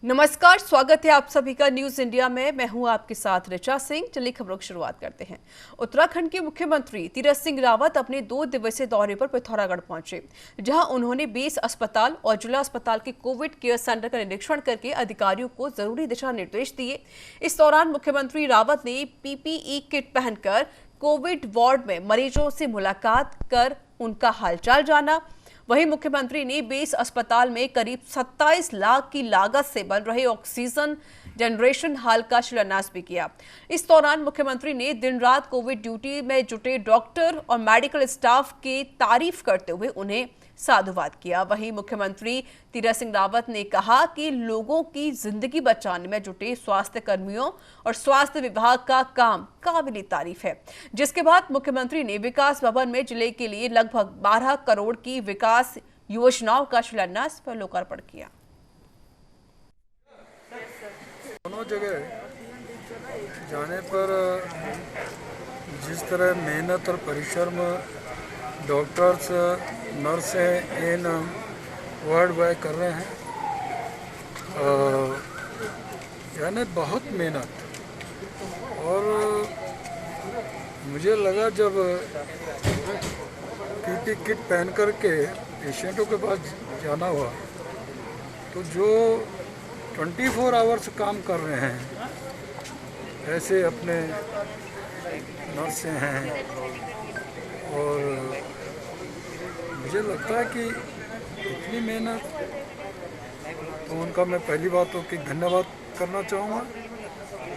नमस्कार, स्वागत है आप सभी का न्यूज इंडिया में। मैं हूं आपके साथ ऋचा सिंह। चलिए खबरों की शुरुआत करते हैं। उत्तराखंड के मुख्यमंत्री तीरथ सिंह रावत अपने 2 दिवसीय दौरे पर पिथौरागढ़ पहुंचे, जहां उन्होंने बेस अस्पताल और जिला अस्पताल के कोविड केयर सेंटर का निरीक्षण करके अधिकारियों को जरूरी दिशा निर्देश दिए। इस दौरान मुख्यमंत्री रावत ने पीपीई किट पहनकर कोविड वार्ड में मरीजों से मुलाकात कर उनका हालचाल जाना। वहीं मुख्यमंत्री ने बेस अस्पताल में करीब 27 लाख की लागत से बन रहे ऑक्सीजन जनरेशन हॉल का शिलान्यास भी किया। इस दौरान मुख्यमंत्री ने दिन रात कोविड ड्यूटी में जुटे डॉक्टर और मेडिकल स्टाफ की तारीफ करते हुए उन्हें साधुवाद किया। वहीं मुख्यमंत्री तीरथ सिंह रावत ने कहा कि लोगों की जिंदगी बचाने में जुटे स्वास्थ्य कर्मियों और स्वास्थ्य विभाग का काम काबिल तारीफ है। जिसके बाद मुख्यमंत्री ने विकास भवन में जिले के लिए लगभग 12 करोड़ की विकास योजनाओं का शिलान्यास व लोकार्पण किया। दोनों जगह जाने पर जिस तरह मेहनत और परिश्रम डॉक्टर्स, नर्स इन वार्ड बॉय कर रहे हैं, यानी बहुत मेहनत। और मुझे लगा जब पीपी किट पहन कर के पेशेंटों के पास जाना हुआ तो जो 24 आवर्स काम कर रहे हैं, ऐसे अपने नर्स हैं, और मुझे लगता है कि इतनी मेहनत, तो उनका मैं पहली बात तो कि धन्यवाद करना चाहूँगा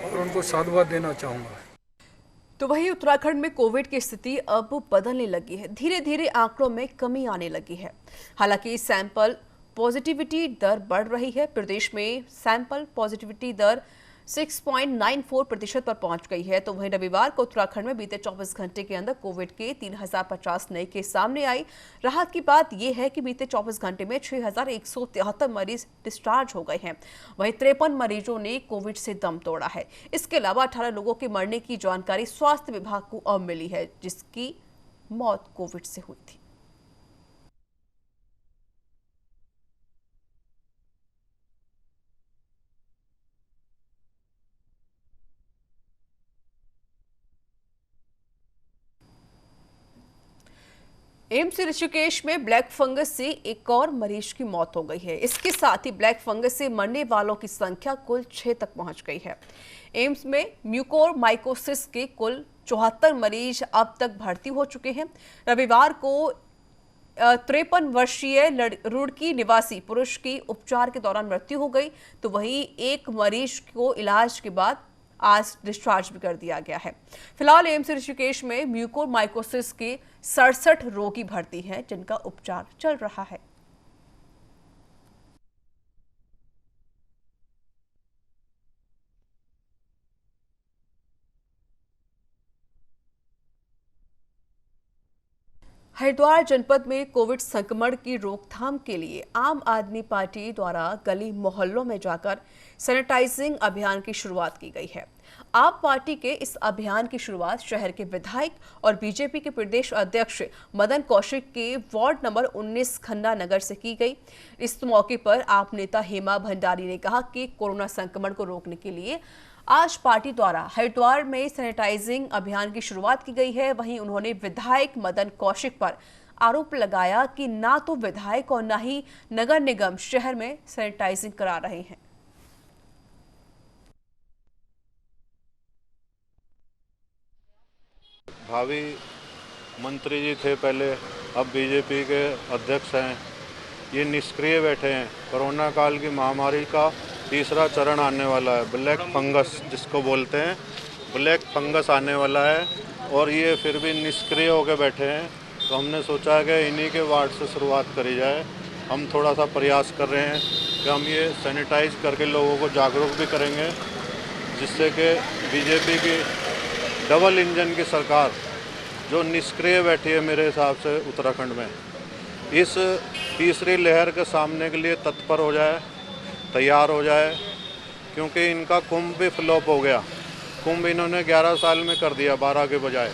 और उनको साधुवाद देना चाहूँगा। तो वहीं उत्तराखंड में कोविड की स्थिति अब बदलने लगी है। धीरे धीरे आंकड़ों में कमी आने लगी है। हालांकि सैंपल पॉजिटिविटी दर बढ़ रही है। प्रदेश में सैंपल पॉजिटिविटी दर 6.94% पर पहुंच गई है। तो वहीं रविवार को उत्तराखंड में बीते 24 घंटे के अंदर कोविड के 3050 नए केस सामने आई। राहत की बात यह है कि बीते 24 घंटे में 6173 मरीज डिस्चार्ज हो गए हैं। वहीं 53 मरीजों ने कोविड से दम तोड़ा है। इसके अलावा 18 लोगों के मरने की जानकारी स्वास्थ्य विभाग को अब मिली है, जिसकी मौत कोविड से हुई थी। एम्स ऋषिकेश में ब्लैक फंगस से एक और मरीज की मौत हो गई है। इसके साथ ही ब्लैक फंगस से मरने वालों की संख्या कुल 6 तक पहुंच गई है। एम्स में म्यूकोरमाइकोसिस के कुल 74 मरीज अब तक भर्ती हो चुके हैं। रविवार को 53 वर्षीय रुड़की निवासी पुरुष की उपचार के दौरान मृत्यु हो गई। तो वहीं एक मरीज को इलाज के बाद आज डिस्चार्ज भी कर दिया गया है। फिलहाल एम्स ऋषिकेश में म्यूकोरमाइकोसिस के 67 रोगी भर्ती हैं, जिनका उपचार चल रहा है। हरिद्वार जनपद में कोविड संक्रमण की रोकथाम के लिए आम आदमी पार्टी द्वारा गली मोहल्लों में जाकर सैनिटाइजिंग अभियान की शुरुआत की गई है। आप पार्टी के इस अभियान की शुरुआत शहर के विधायक और बीजेपी के प्रदेश अध्यक्ष मदन कौशिक के वार्ड नंबर 19 खन्ना नगर से की गई। इस मौके पर आप नेता हेमा भंडारी ने कहा कि कोरोना संक्रमण को रोकने के लिए आज पार्टी द्वारा हरिद्वार में सैनिटाइजिंग अभियान की शुरुआत की गई है। वहीं उन्होंने विधायक मदन कौशिक पर आरोप लगाया कि ना तो विधायक और ना ही नगर निगम शहर में सैनिटाइजिंग करा रहे हैं। भावी मंत्री जी थे पहले, अब बीजेपी के अध्यक्ष हैं, ये निष्क्रिय बैठे हैं। कोरोना काल की महामारी का तीसरा चरण आने वाला है, ब्लैक फंगस जिसको बोलते हैं, ब्लैक फंगस आने वाला है और ये फिर भी निष्क्रिय होकर बैठे हैं। तो हमने सोचा कि इन्हीं के वार्ड से शुरुआत करी जाए। हम थोड़ा सा प्रयास कर रहे हैं कि हम ये सैनिटाइज करके लोगों को जागरूक भी करेंगे, जिससे कि बीजेपी की डबल इंजन की सरकार जो निष्क्रिय बैठी है मेरे हिसाब से उत्तराखंड में, इस तीसरी लहर के सामने के लिए तत्पर हो जाए, तैयार हो जाए। क्योंकि इनका कुंभ भी फ्लॉप हो गया। कुंभ इन्होंने 11 साल में कर दिया 12 के बजाय।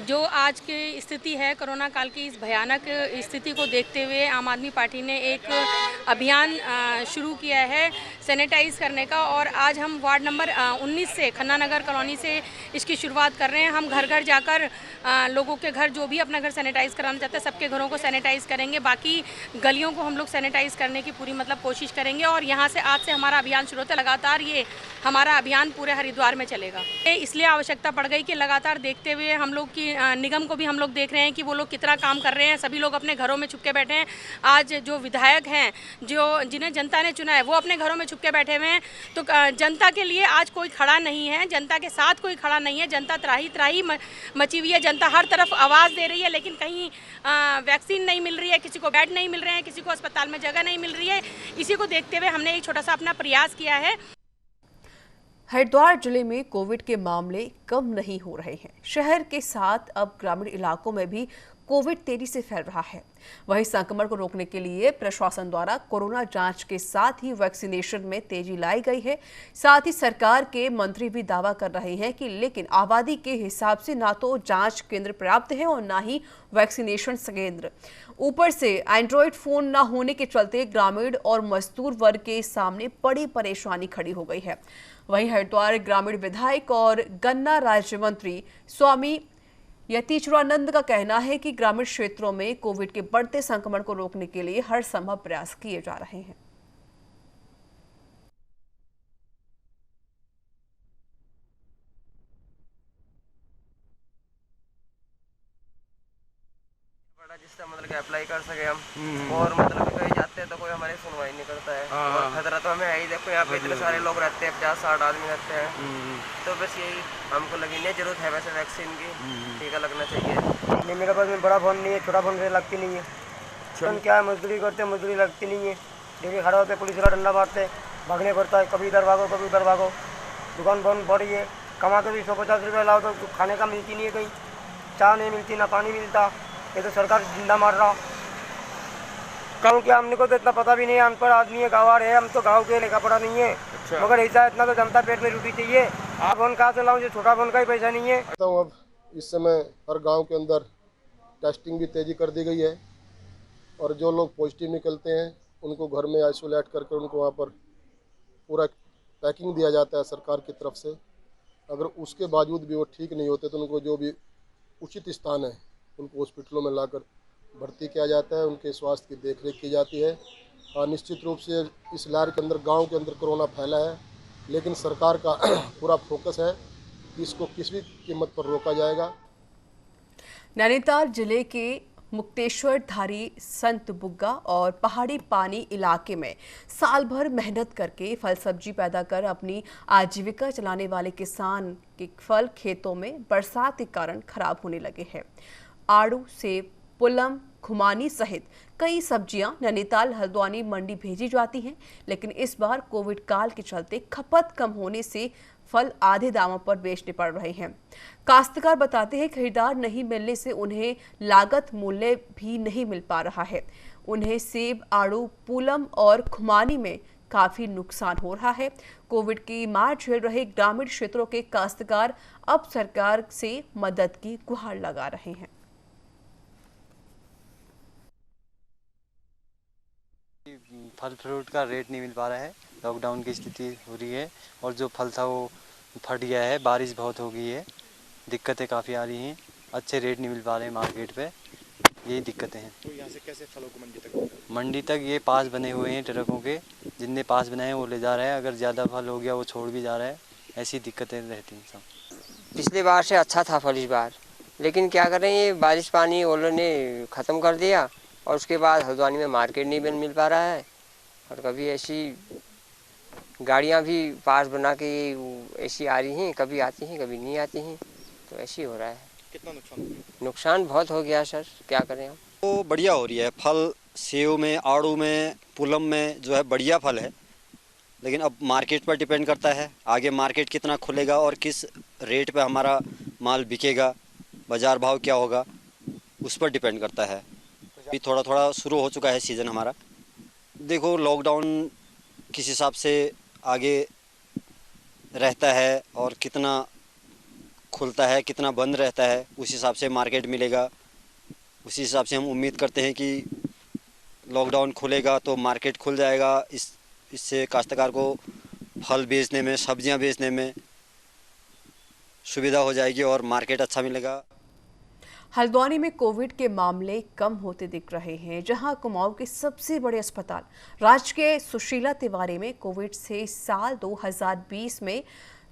जो आज की स्थिति है, कोरोना काल की इस भयानक स्थिति को देखते हुए आम आदमी पार्टी ने एक अभियान शुरू किया है सैनिटाइज करने का। और आज हम वार्ड नंबर 19 से, खन्ना नगर कॉलोनी से इसकी शुरुआत कर रहे हैं। हम घर घर जाकर लोगों के घर, जो भी अपना घर सैनिटाइज कराना चाहते हैं, सबके घरों को सैनिटाइज करेंगे। बाकी गलियों को हम लोग सैनिटाइज करने की पूरी कोशिश करेंगे। और यहाँ से आज से हमारा अभियान शुरू होता है। लगातार ये हमारा अभियान पूरे हरिद्वार में चलेगा। इसलिए आवश्यकता पड़ गई कि लगातार देखते हुए हम लोग की निगम को भी हम लोग देख रहे हैं कि वो लोग कितना काम कर रहे हैं। सभी लोग अपने घरों में छुप के बैठे हैं। आज जो विधायक हैं, जो जिन्हें जनता ने चुना है, वो अपने घरों में छुप के बैठे हुए हैं। तो जनता के लिए आज कोई खड़ा नहीं है, जनता के साथ कोई खड़ा नहीं है। जनता त्राही त्राही मची हुई है। जनता हर तरफ आवाज़ दे रही है, लेकिन कहीं वैक्सीन नहीं मिल रही है, किसी को बेड नहीं मिल रहे हैं, किसी को अस्पताल में जगह नहीं मिल रही है। इसी को देखते हुए हमने एक छोटा सा अपना प्रयास किया है। हरिद्वार जिले में कोविड के मामले कम नहीं हो रहे हैं। शहर के साथ अब ग्रामीण इलाकों में भी कोविड तेजी से फैल रहा है। वहीं संक्रमण को रोकने के लिए प्रशासन द्वारा कोरोना जांच के साथ ही वैक्सीनेशन में तेजी लाई गई है। साथ ही सरकार के मंत्री भी दावा कर रहे हैं कि लेकिन आबादी के हिसाब से ना तो जांच केंद्र पर्याप्त है और ना ही वैक्सीनेशन केंद्र। ऊपर से एंड्रॉयड फोन न होने के चलते ग्रामीण और मजदूर वर्ग के सामने बड़ी परेशानी खड़ी हो गई है। वहीं हरिद्वार ग्रामीण विधायक और गन्ना राज्य मंत्री स्वामी यतीश्वरानंद का कहना है कि ग्रामीण क्षेत्रों में कोविड के बढ़ते संक्रमण को रोकने के लिए हर संभव प्रयास किए जा रहे हैं। जिससे मतलब कि अप्लाई कर सके हम। और मतलब कहीं जाते हैं तो कोई हमारी सुनवाई नहीं करता है। और खतरा तो हमें है ही। देखो यहाँ पे इतने सारे लोग रहते हैं, 50-60 आदमी रहते हैं। तो बस यही हमको लगी नहीं, जरूरत है वैसे वैक्सीन की, टीका लगना चाहिए। नहीं, मेरे पास में बड़ा फोन नहीं है, छोटा फोन से लगती नहीं है। हम क्या है, मजदूरी करते हैं, मजदूरी लगती नहीं है। डेली खड़ा होते, पुलिस वाला डंडा मारते, भागने पड़ता है, कभी इधर भागो कभी उधर भागो। दुकान बंद पड़ी है, कमा के भी 150 रुपये लाओ तो खाने का मिलती नहीं है। कहीं चाय नहीं मिलती, ना पानी मिलता। ये तो सरकार जिंदा मार रहा। कहूँ क्या, हमने को तो इतना पता भी नहीं है। अनपढ़ आदमी है, गाँव है, हम तो गाँव के लिखा पढ़ा नहीं है। मगर ऐसा इतना तो जनता पेट में रोटी चाहिए। आप फोन कहाँ से लाऊं, जो छोटा फोन का ही पैसा नहीं है। अब इस समय हर गांव के अंदर टेस्टिंग भी तेज़ी कर दी गई है और जो लोग पॉजिटिव निकलते हैं उनको घर में आइसोलेट करके उनको वहाँ पर पूरा पैकिंग दिया जाता है सरकार की तरफ से। अगर उसके बावजूद भी वो ठीक नहीं होते तो उनको जो भी उचित स्थान है उनको हॉस्पिटलों में लाकर भर्ती किया जाता है, उनके स्वास्थ्य की देखरेख की जाती है। और निश्चित रूप से इस लहर के अंदर गांव के अंदर कोरोना फैला है, लेकिन सरकार का पूरा फोकस है कि इसको किसी भी कीमत पर रोका जाएगा। नैनीताल जिले के मुक्तेश्वर धारी, संत बुग्गा और पहाड़ी पानी इलाके में साल भर मेहनत करके फल सब्जी पैदा कर अपनी आजीविका चलाने वाले किसान के फल खेतों में बरसात के कारण खराब होने लगे हैं। आड़ू, सेब, पुलम, खुमानी सहित कई सब्जियां नैनीताल हल्द्वानी मंडी भेजी जाती हैं, लेकिन इस बार कोविड काल के चलते खपत कम होने से फल आधे दामों पर बेचने पड़ रहे हैं। काश्तकार बताते हैं खरीदार नहीं मिलने से उन्हें लागत मूल्य भी नहीं मिल पा रहा है। उन्हें सेब, आड़ू, पुलम और खुमानी में काफी नुकसान हो रहा है। कोविड की मार झेल रहे ग्रामीण क्षेत्रों के काश्तकार अब सरकार से मदद की गुहार लगा रहे हैं। फल फ्रूट का रेट नहीं मिल पा रहा है, लॉकडाउन की स्थिति हो रही है और जो फल था वो फट गया है, बारिश बहुत हो गई है, दिक्कतें काफ़ी आ रही हैं, अच्छे रेट नहीं मिल पा रहे हैं मार्केट पे, यही दिक्कतें हैं। तो यहाँ से कैसे फलों को मंडी तक? मंडी तक ये पास बने हुए हैं ट्रकों के, जिनने पास बनाए हैं वो ले जा रहे हैं, अगर ज़्यादा फल हो गया वो छोड़ भी जा रहा है, ऐसी दिक्कतें रहती हैं सब। पिछली बार से अच्छा था फल इस बार, लेकिन क्या करें, ये बारिश पानी ओलों ने ख़त्म कर दिया और उसके बाद हल्द्वानी में मार्केट नहीं मिल पा रहा है। और कभी ऐसी गाड़ियाँ भी पास बना के ऐसी आ रही हैं, कभी आती हैं कभी नहीं आती हैं, तो ऐसे ही हो रहा है। कितना नुकसान हो गया? नुकसान बहुत हो गया सर, क्या करें हम। तो बढ़िया हो रही है, फल सेव में, आड़ू में, पुलम में जो है बढ़िया फल है, लेकिन अब मार्केट पर डिपेंड करता है, आगे मार्केट कितना खुलेगा और किस रेट पे हमारा माल बिकेगा, बाज़ार भाव क्या होगा, उस पर डिपेंड करता है। अभी थोड़ा थोड़ा शुरू हो चुका है सीज़न हमारा। देखो लॉकडाउन किस हिसाब से आगे रहता है और कितना खुलता है कितना बंद रहता है, उस हिसाब से मार्केट मिलेगा। उसी हिसाब से हम उम्मीद करते हैं कि लॉकडाउन खुलेगा तो मार्केट खुल जाएगा। इससे काश्तकार को फल बेचने में, सब्जियां बेचने में सुविधा हो जाएगी और मार्केट अच्छा मिलेगा। हल्द्वानी में कोविड के मामले कम होते दिख रहे हैं, जहां कुमाऊं के सबसे बड़े अस्पताल राज्य के सुशीला तिवारी में कोविड से साल 2020 में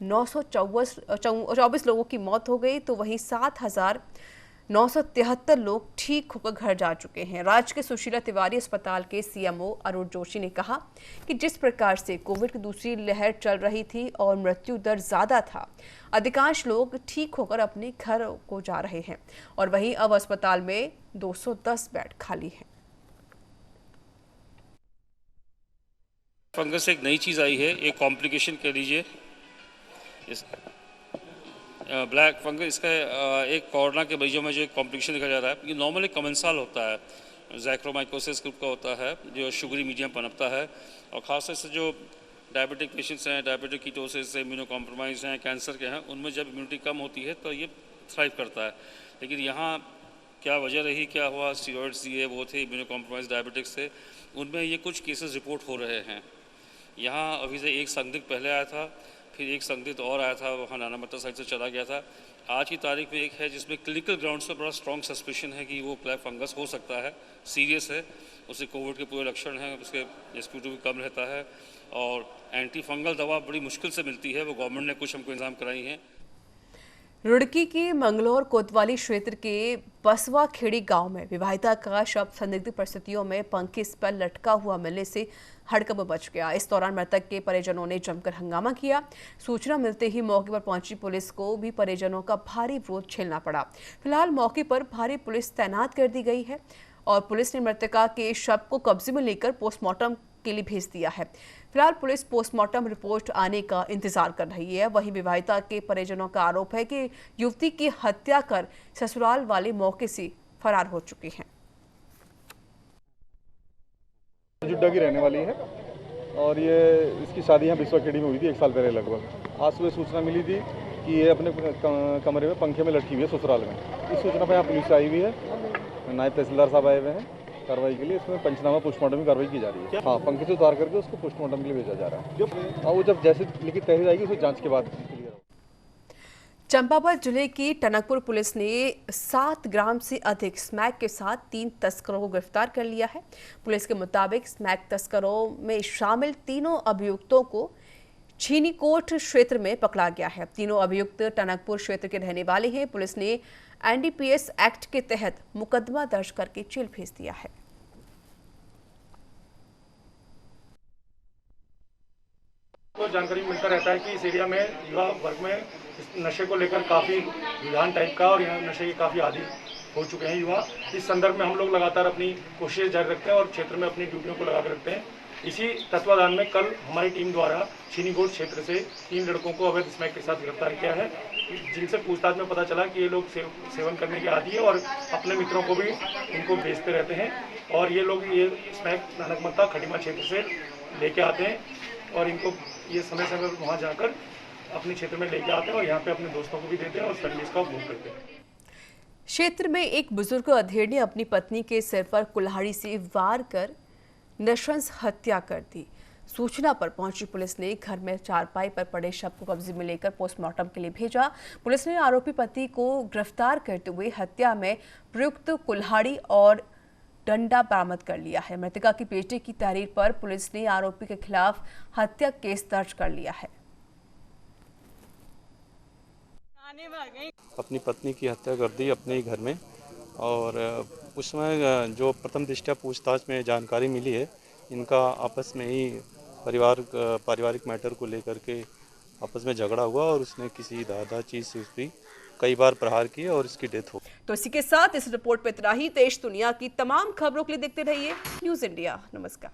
924 लोगों की मौत हो गई, तो वहीं 7,973 लोग ठीक होकर घर जा चुके हैं। राज्य के सुशीला तिवारी अस्पताल के सीएमओ अरुण जोशी ने कहा कि जिस प्रकार से कोविड की दूसरी लहर चल रही थी और मृत्यु दर ज्यादा था, अधिकांश लोग ठीक होकर अपने घर को जा रहे हैं और वहीं अब अस्पताल में 210 बेड खाली हैं। फंगस एक नई चीज़ आई है, एक कॉम्प्लिकेशन कह लीजिए, ब्लैक फंगस। इसका एक कोरोना के मरीजों में जो एक कॉम्प्लिकेशन देखा जा रहा है, ये नॉर्मली कमेंसाल होता है, ज़ैक्रोमाइकोसिस ग्रुप का होता है, जो शुगरी मीडियम पनपता है, और ख़ासतौर से जो डायबिटिक पेशेंट्स हैं, डायबिटिक कीटोसिस से इम्यूनो कॉम्प्रोमाइज़ हैं, कैंसर के हैं, उनमें जब इम्यूनिटी कम होती है तो ये थ्राइव करता है। लेकिन यहाँ क्या वजह रही, क्या हुआ, स्टीरॉइड्स दिए वो थे इम्यूनो कॉम्प्रोमाइज़ डायबिटिक्स से, उनमें ये कुछ केसेस रिपोर्ट हो रहे हैं। यहाँ अभी से एक संदिग्ध पहले आया था, फिर एक संदिग्ध और आया था, वहाँ नानामत्ता साइड से चला गया था। आज की तारीख में एक है जिसमें क्लिनिकल ग्राउंड से बड़ा स्ट्रॉन्ग सस्पिशन है कि वो ब्लैक फंगस हो सकता है, सीरियस है, उसे कोविड के पूरे लक्षण हैं, उसके SpO2 भी कम रहता है और एंटी फंगल दवा बड़ी मुश्किल से मिलती है, वो गवर्नमेंट ने कुछ हमको इंतजाम कराई हैं। रुड़की के मंगलौर कोतवाली क्षेत्र के बसवा खेड़ी गांव में विवाहिता का शव संदिग्ध परिस्थितियों में पंखे पर लटका हुआ मिलने से हड़कंप मच गया। इस दौरान मृतक के परिजनों ने जमकर हंगामा किया। सूचना मिलते ही मौके पर पहुंची पुलिस को भी परिजनों का भारी विरोध झेलना पड़ा। फिलहाल मौके पर भारी पुलिस तैनात कर दी गई है और पुलिस ने मृतका के शव को कब्जे में लेकर पोस्टमार्टम के लिए भेज दिया है। फिलहाल पुलिस पोस्टमार्टम रिपोर्ट आने का इंतजार कर रही है। वहीं विवाहिता के परिजनों का आरोप है कि युवती की हत्या कर ससुराल वाले मौके से फरार हो चुके हैं। जुड्डा की रहने वाली है और ये इसकी शादी यहाँ बिस्वा खेड़ी में हुई थी 1 साल पहले लगभग। आज सुबह सूचना मिली थी कि ये अपने कमरे में पंखे में लटकी हुई है ससुराल में। इस सूचना पर यहाँ पुलिस आई हुई है, नायब तहसीलदार साहब आए हुए हैं कार्रवाई के लिए। इसमें पंचनामा पोस्टमार्टम की कार्रवाई की जा रही है। हाँ, पंखे से उतार करके उसको पोस्टमार्टम के लिए भेजा जा रहा है। वो जब जैसे लिखित तहरीर आएगी उसको जांच के बाद क्लियर होगा। चंपावत जिले की टनकपुर पुलिस ने 7 ग्राम से अधिक स्मैक के साथ 3 तस्करों को गिरफ्तार कर लिया है। पुलिस के मुताबिक स्मैक तस्करों में शामिल तीनों अभियुक्तों को छीनीकोट क्षेत्र में पकड़ा गया है। तीनों अभियुक्त टनकपुर क्षेत्र के रहने वाले हैं। पुलिस ने NDPS एक्ट के तहत मुकदमा दर्ज करके जेल भेज दिया है। तो जानकारी मिलता रहता है कि इस एरिया में युवा वर्ग में नशे को लेकर काफ़ी रुझान टाइप का और यहाँ नशे के काफ़ी आदी हो चुके हैं युवा। इस संदर्भ में हम लोग लगातार अपनी कोशिश जारी रखते हैं और क्षेत्र में अपनी ड्यूटियों को लगा कर रखते हैं। इसी तत्वाधान में कल हमारी टीम द्वारा छीनीकोट क्षेत्र से 3 लड़कों को अवैध स्मैक के साथ गिरफ्तार किया है, जिनसे पूछताछ में पता चला कि ये लोग सेवन करने के आदी है और अपने मित्रों को भी इनको बेचते रहते हैं। और ये लोग ये स्मैक नानकमत्ता खटीमा क्षेत्र से लेके आते हैं और इनको ये समय समय पर वहाँ जाकर अपने क्षेत्र में लेके आते हैं और यहाँ पे अपने दोस्तों को भी देते हैं और सर्विस का उपभोग करते हैं। क्षेत्र में एक बुजुर्ग अधेड़ ने अपनी पत्नी के सिर पर कुल्हाड़ी से वार कर नृशंस हत्या कर दी। सूचना पर पहुंची पुलिस ने घर में चारपाई पर पड़े शव को कब्जे में लेकर पोस्टमार्टम के लिए भेजा। पुलिस ने आरोपी पति को गिरफ्तार करते हुए हत्या में प्रयुक्त कुल्हाड़ी और डंडा बरामद कर लिया है। मृतका की बेटे की तहरीर पर पुलिस ने आरोपी के खिलाफ हत्या केस दर्ज कर लिया है। अपनी पत्नी की हत्या कर दी अपने ही घर में और उसमें जो प्रथम दृष्टया पूछताछ में जानकारी मिली है, इनका आपस में ही पारिवारिक मैटर को लेकर के आपस में झगड़ा हुआ और उसने किसी धारदार चीज से उस पर कई बार प्रहार किए और इसकी डेथ हो। तो इसी के साथ इस रिपोर्ट पर इतना ही। देश दुनिया की तमाम खबरों के लिए देखते रहिए न्यूज़ इंडिया। नमस्कार।